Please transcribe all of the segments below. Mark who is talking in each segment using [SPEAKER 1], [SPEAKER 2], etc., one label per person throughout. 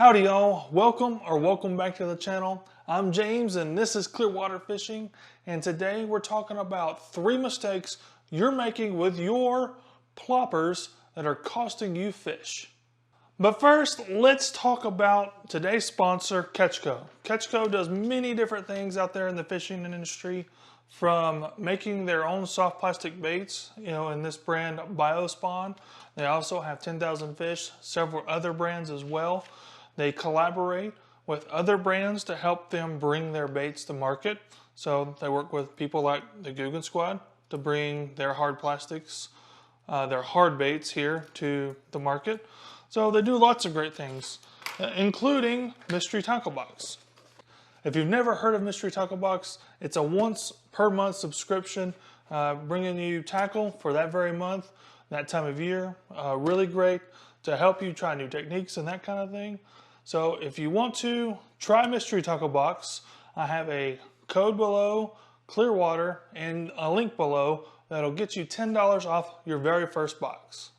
[SPEAKER 1] Howdy y'all, welcome back to the channel. I'm James and this is Clearwater Fishing, and today we're talking about 3 mistakes you're making with your ploppers that are costing you fish. But first, let's talk about today's sponsor, Catchco. Catchco does many different things out there in the fishing industry, from making their own soft plastic baits, in this brand Biospawn. They also have 10,000 Fish, several other brands as well. They collaborate with other brands to help them bring their baits to market. So they work with people like the Googan Squad to bring their hard plastics, their hard baits here to the market. So they do lots of great things, including Mystery Tackle Box. If you've never heard of Mystery Tackle Box, it's a once per month subscription, bringing you tackle for that very month, that time of year. Really great to help you try new techniques and that kind of thing. So if you want to try Mystery Tackle Box, I have a code below, Clearwater, and a link below that'll get you $10 off your very first box.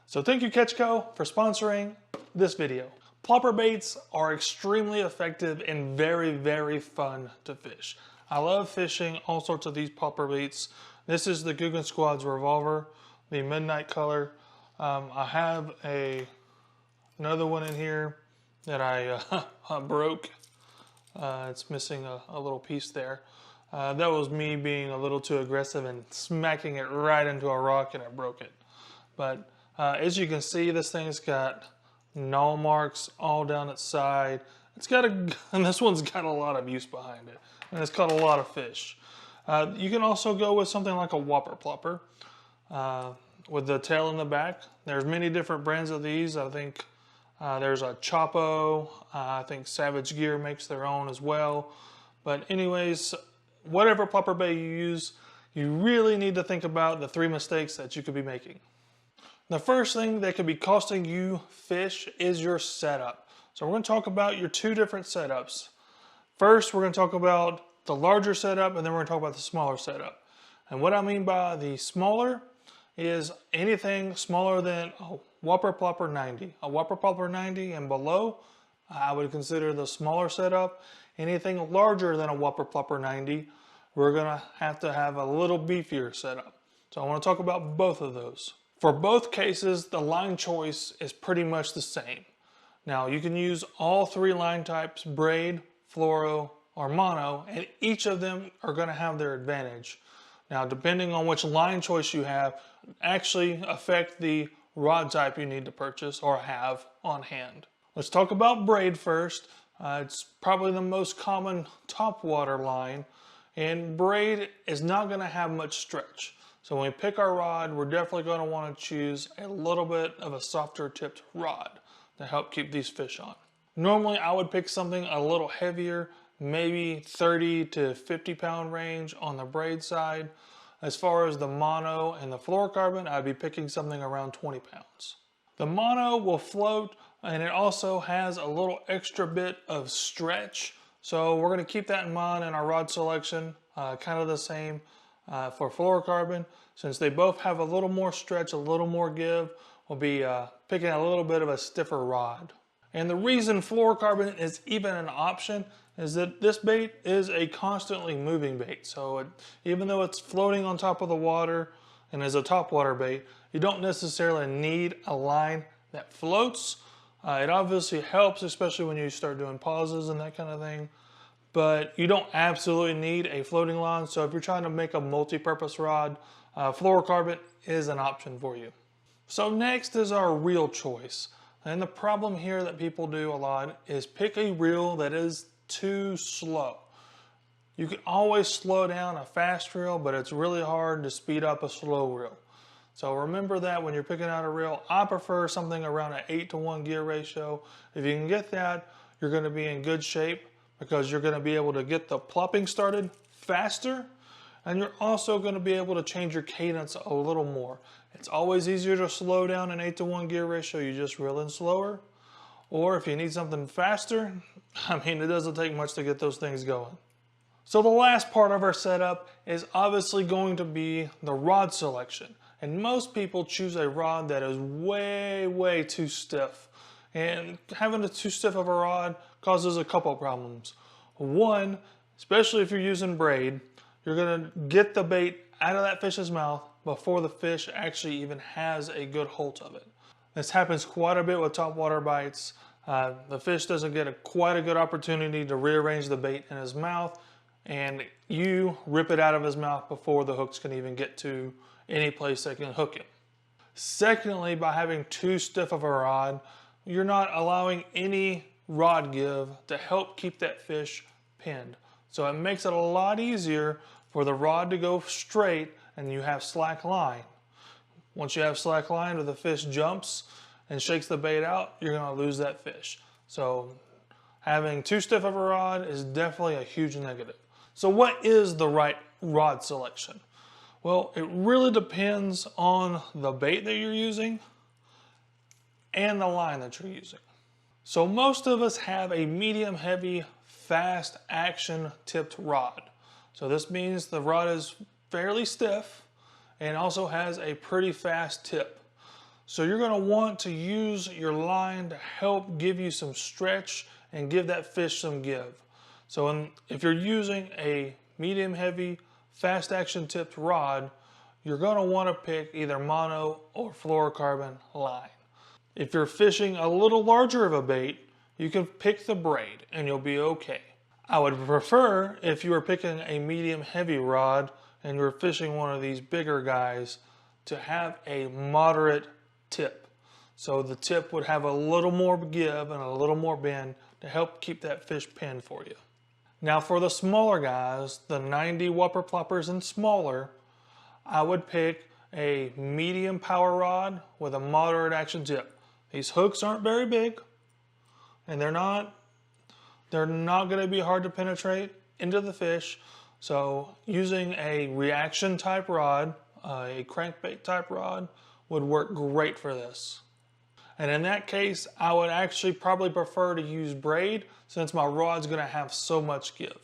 [SPEAKER 1] So thank you, Catchco, for sponsoring this video. Plopper baits are extremely effective and very, very fun to fish. I love fishing all sorts of these plopper baits. This is the Googan Squad's Revolver, the midnight color. I have another one in here that I broke. It's missing a little piece there. That was me being a little too aggressive and smacking it right into a rock, and I broke it. But as you can see, this thing's got gnaw marks all down its side. And this one's got a lot of use behind it, and it's caught a lot of fish. You can also go with something like a Whopper Plopper with the tail in the back. There's many different brands of these. I think there's a Chapo. I think Savage Gear makes their own as well. But anyways, whatever plopper bait you use, you really need to think about the 3 mistakes that you could be making. The first thing that could be costing you fish is your setup. So we're going to talk about your 2 different setups. First, we're going to talk about the larger setup, and then we're going to talk about the smaller setup. And what I mean by the smaller is anything smaller than a Whopper Plopper 90. A Whopper Plopper 90 and below, I would consider the smaller setup. Anything larger than a Whopper Plopper 90, we're going to have a little beefier setup. So I want to talk about both of those. For both cases, the line choice is pretty much the same. Now, you can use all 3 line types, braid, fluoro, or mono, and each of them are going to have their advantage. Now, depending on which line choice you have, actually affect the rod type you need to purchase or have on hand. Let's talk about braid first. It's probably the most common topwater line, and braid is not going to have much stretch. So when we pick our rod, we're definitely going to want to choose a little bit of a softer tipped rod to help keep these fish on. Normally I would pick something a little heavier, maybe 30 to 50 pound range on the braid side. As far as the mono and the fluorocarbon, I'd be picking something around 20 pounds. The mono will float, and it also has a little extra bit of stretch. So we're going to keep that in mind in our rod selection, kind of the same for fluorocarbon. Since they both have a little more stretch, a little more give, we'll be picking a little bit of a stiffer rod. And the reason fluorocarbon is even an option is that this bait is a constantly moving bait. So even though it's floating on top of the water and is a topwater bait, you don't necessarily need a line that floats. It obviously helps, especially when you start doing pauses and that kind of thing. But you don't absolutely need a floating line. So if you're trying to make a multi-purpose rod, fluorocarbon is an option for you. So next is our reel choice. And the problem here that people do a lot is pick a reel that is too slow. You can always slow down a fast reel, but it's really hard to speed up a slow reel. So remember that when you're picking out a reel. I prefer something around an 8-to-1 gear ratio. If you can get that, you're going to be in good shape, because you're going to be able to get the plopping started faster, and you're also going to be able to change your cadence a little more. It's always easier to slow down an 8-to-1 gear ratio. You just reel in slower. Or if you need something faster, it doesn't take much to get those things going. So the last part of our setup is obviously going to be the rod selection. And most people choose a rod that is way too stiff. And having it too stiff of a rod causes a couple of problems. One, especially if you're using braid, you're gonna get the bait out of that fish's mouth before the fish actually even has a good hold of it. This happens quite a bit with topwater bites. The fish doesn't get quite a good opportunity to rearrange the bait in his mouth, and you rip it out of his mouth before the hooks can even get to any place that can hook him. Secondly, by having too stiff of a rod, you're not allowing any rod give to help keep that fish pinned. So it makes it a lot easier for the rod to go straight and you have slack line. Once you have slack line, if the fish jumps and shakes the bait out, you're gonna lose that fish. So having too stiff of a rod is definitely a huge negative. So what is the right rod selection? Well, it really depends on the bait that you're using and the line that you're using. So most of us have a medium heavy, fast action tipped rod. So this means the rod is fairly stiff and also has a pretty fast tip. So you're gonna want to use your line to help give you some stretch and give that fish some give. So if you're using a medium heavy, fast action tipped rod, you're gonna wanna pick either mono or fluorocarbon line. If you're fishing a little larger of a bait, you can pick the braid and you'll be okay. I would prefer if you were picking a medium heavy rod and you're fishing one of these bigger guys to have a moderate tip. So the tip would have a little more give and a little more bend to help keep that fish pinned for you. Now for the smaller guys, the 90 Whopper Ploppers and smaller, I would pick a medium power rod with a moderate action tip. These hooks aren't very big and they're not going to be hard to penetrate into the fish. So using a reaction type rod, a crankbait type rod would work great for this. And in that case, I would actually probably prefer to use braid since my rod's gonna have so much give.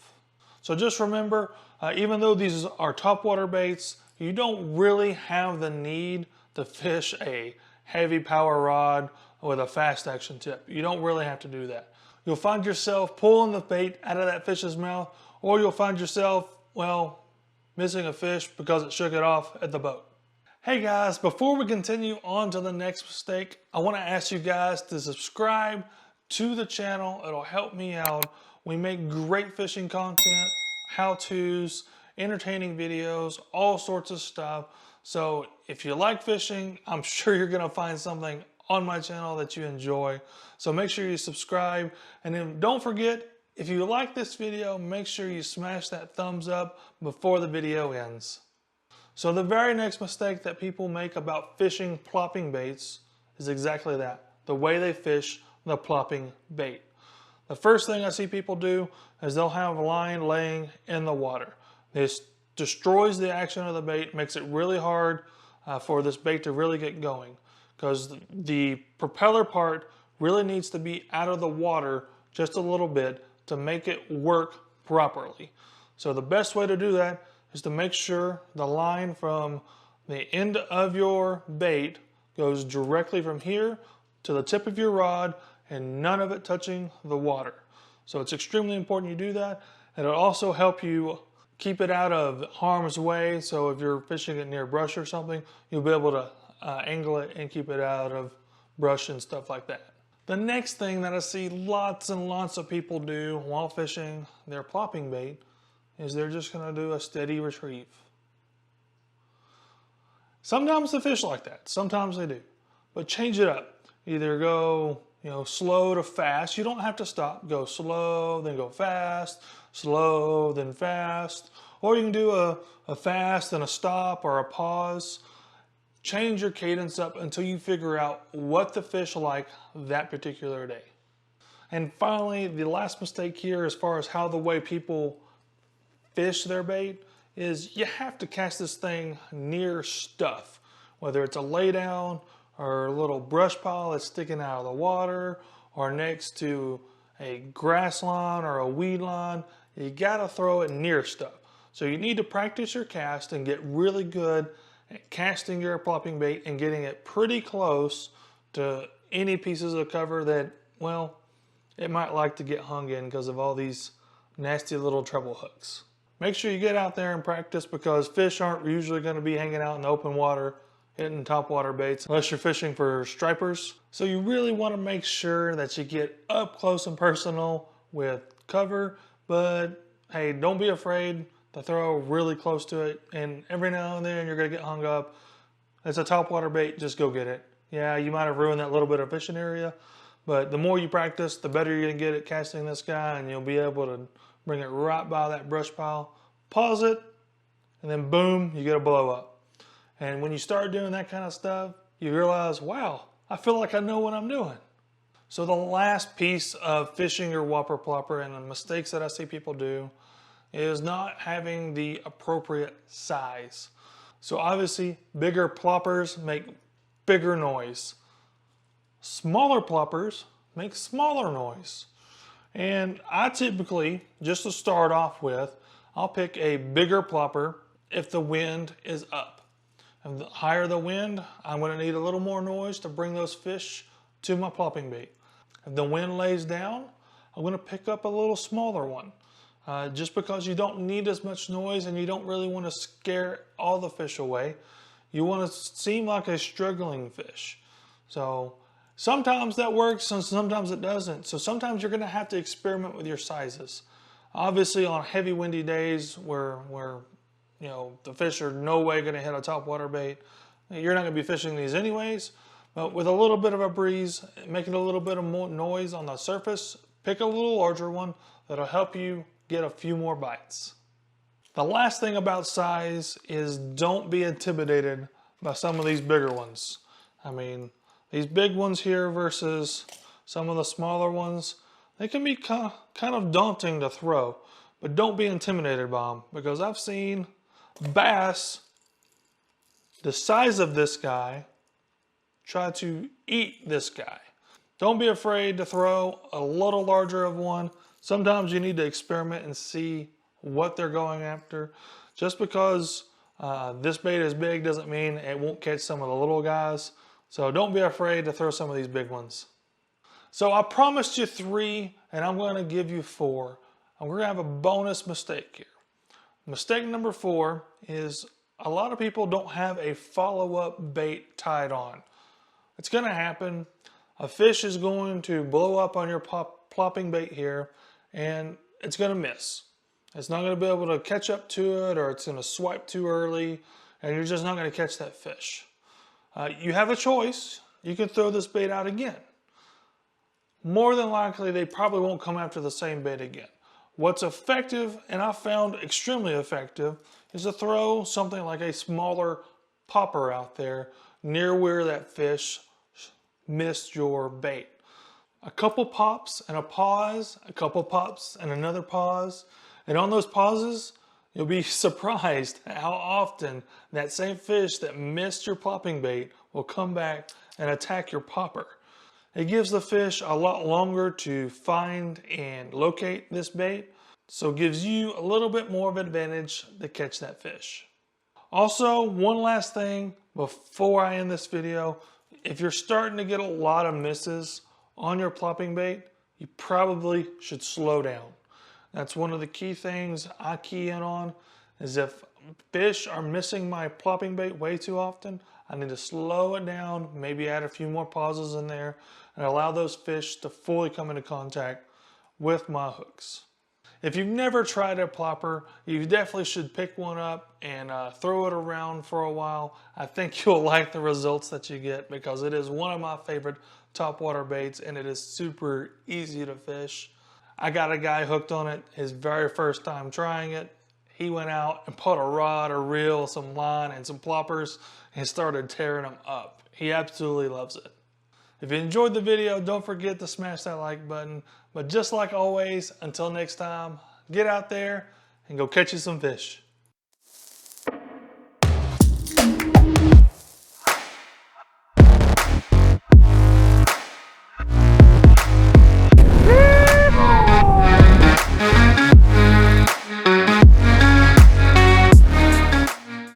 [SPEAKER 1] So just remember, even though these are topwater baits, you don't really have the need to fish a heavy power rod with a fast action tip. You don't really have to do that. You'll find yourself pulling the bait out of that fish's mouth, or you'll find yourself, well, missing a fish because it shook it off at the boat. Hey guys, before we continue on to the next mistake, I want to ask you guys to subscribe to the channel. It'll help me out. We make great fishing content, how-tos, entertaining videos, all sorts of stuff. So if you like fishing, I'm sure you're going to find something on my channel that you enjoy. So make sure you subscribe, and then don't forget, if you like this video, make sure you smash that thumbs up before the video ends. So the very next mistake that people make about fishing plopping baits is exactly that, the way they fish the plopping bait. The first thing I see people do is they'll have a line laying in the water. This destroys the action of the bait, makes it really hard for this bait to really get going, because the propeller part really needs to be out of the water just a little bit to make it work properly. So the best way to do that is to make sure the line from the end of your bait goes directly from here to the tip of your rod and none of it touching the water. So it's extremely important you do that. And it'll also help you keep it out of harm's way. So if you're fishing it near brush or something, you'll be able to angle it and keep it out of brush and stuff like that. The next thing that I see lots and lots of people do while fishing their plopping bait is they're just going to do a steady retrieve. Sometimes the fish like that, sometimes they do, but change it up. Either go, slow to fast. You don't have to stop. Go slow, then go fast, slow, then fast. Or you can do a fast and a stop or a pause. Change your cadence up until you figure out what the fish like that particular day. And finally, the last mistake here as far as how the way people fish their bait is you have to cast this thing near stuff, whether it's a laydown or a little brush pile that's sticking out of the water or next to a grass line or a weed line. You gotta throw it near stuff. So you need to practice your cast and get really good at casting your plopping bait and getting it pretty close to any pieces of cover that, well, it might like to get hung in because of all these nasty little treble hooks. Make sure you get out there and practice, because fish aren't usually going to be hanging out in the open water hitting topwater baits unless you're fishing for stripers. So you really want to make sure that you get up close and personal with cover, but hey, don't be afraid to throw really close to it, and every now and then you're going to get hung up. It's a topwater bait, just go get it. Yeah, you might have ruined that little bit of fishing area, but the more you practice, the better you're going to get at casting this guy, and you'll be able to bring it right by that brush pile, pause it, and then boom, you get a blow up. And when you start doing that kind of stuff, you realize, wow, I feel like I know what I'm doing. So the last piece of fishing your Whopper Plopper, and the mistakes that I see people do, is not having the appropriate size. So obviously, bigger ploppers make bigger noise. Smaller ploppers make smaller noise. And I typically, just to start off with, I'll pick a bigger plopper if the wind is up. And the higher the wind, I'm going to need a little more noise to bring those fish to my plopping bait. If the wind lays down, I'm going to pick up a little smaller one. Just because you don't need as much noise and you don't really want to scare all the fish away. You want to seem like a struggling fish. So sometimes that works and sometimes it doesn't. So sometimes you're going to have to experiment with your sizes. Obviously on heavy windy days where you know, the fish are no way going to hit a topwater bait, you're not going to be fishing these anyways. But with a little bit of a breeze, making a little bit of more noise on the surface, pick a little larger one that'll help you get a few more bites. The last thing about size is don't be intimidated by some of these bigger ones. I mean, these big ones here versus some of the smaller ones, they can be kind of daunting to throw, but don't be intimidated by them, because I've seen bass the size of this guy try to eat this guy. Don't be afraid to throw a little larger of one. Sometimes you need to experiment and see what they're going after. Just because this bait is big doesn't mean it won't catch some of the little guys. So don't be afraid to throw some of these big ones. So I promised you 3, and I'm going to give you 4. And we're going to have a bonus mistake here. Mistake number 4 is a lot of people don't have a follow-up bait tied on. It's going to happen. A fish is going to blow up on your plopping bait here, and it's going to miss. It's not going to be able to catch up to it, or it's going to swipe too early, and you're just not going to catch that fish. You have a choice. You can throw this bait out again. More than likely, they probably won't come after the same bait again. What's effective, and I found extremely effective, is to throw something like a smaller popper out there near where that fish missed your bait. A couple pops and a pause, a couple pops and another pause, and on those pauses, you'll be surprised at how often that same fish that missed your plopping bait will come back and attack your popper. It gives the fish a lot longer to find and locate this bait, so it gives you a little bit more of an advantage to catch that fish. Also, one last thing before I end this video, if you're starting to get a lot of misses on your plopping bait, you probably should slow down. That's one of the key things I key in on, is if fish are missing my plopping bait way too often, I need to slow it down, maybe add a few more pauses in there, and allow those fish to fully come into contact with my hooks. If you've never tried a plopper, you definitely should pick one up and throw it around for a while. I think you'll like the results that you get, because it is one of my favorite topwater baits, and it is super easy to fish. I got a guy hooked on it his very first time trying it. He went out and put a rod, a reel, some line, and some ploppers, and started tearing them up. He absolutely loves it. If you enjoyed the video, don't forget to smash that like button. But just like always, until next time, get out there and go catch you some fish.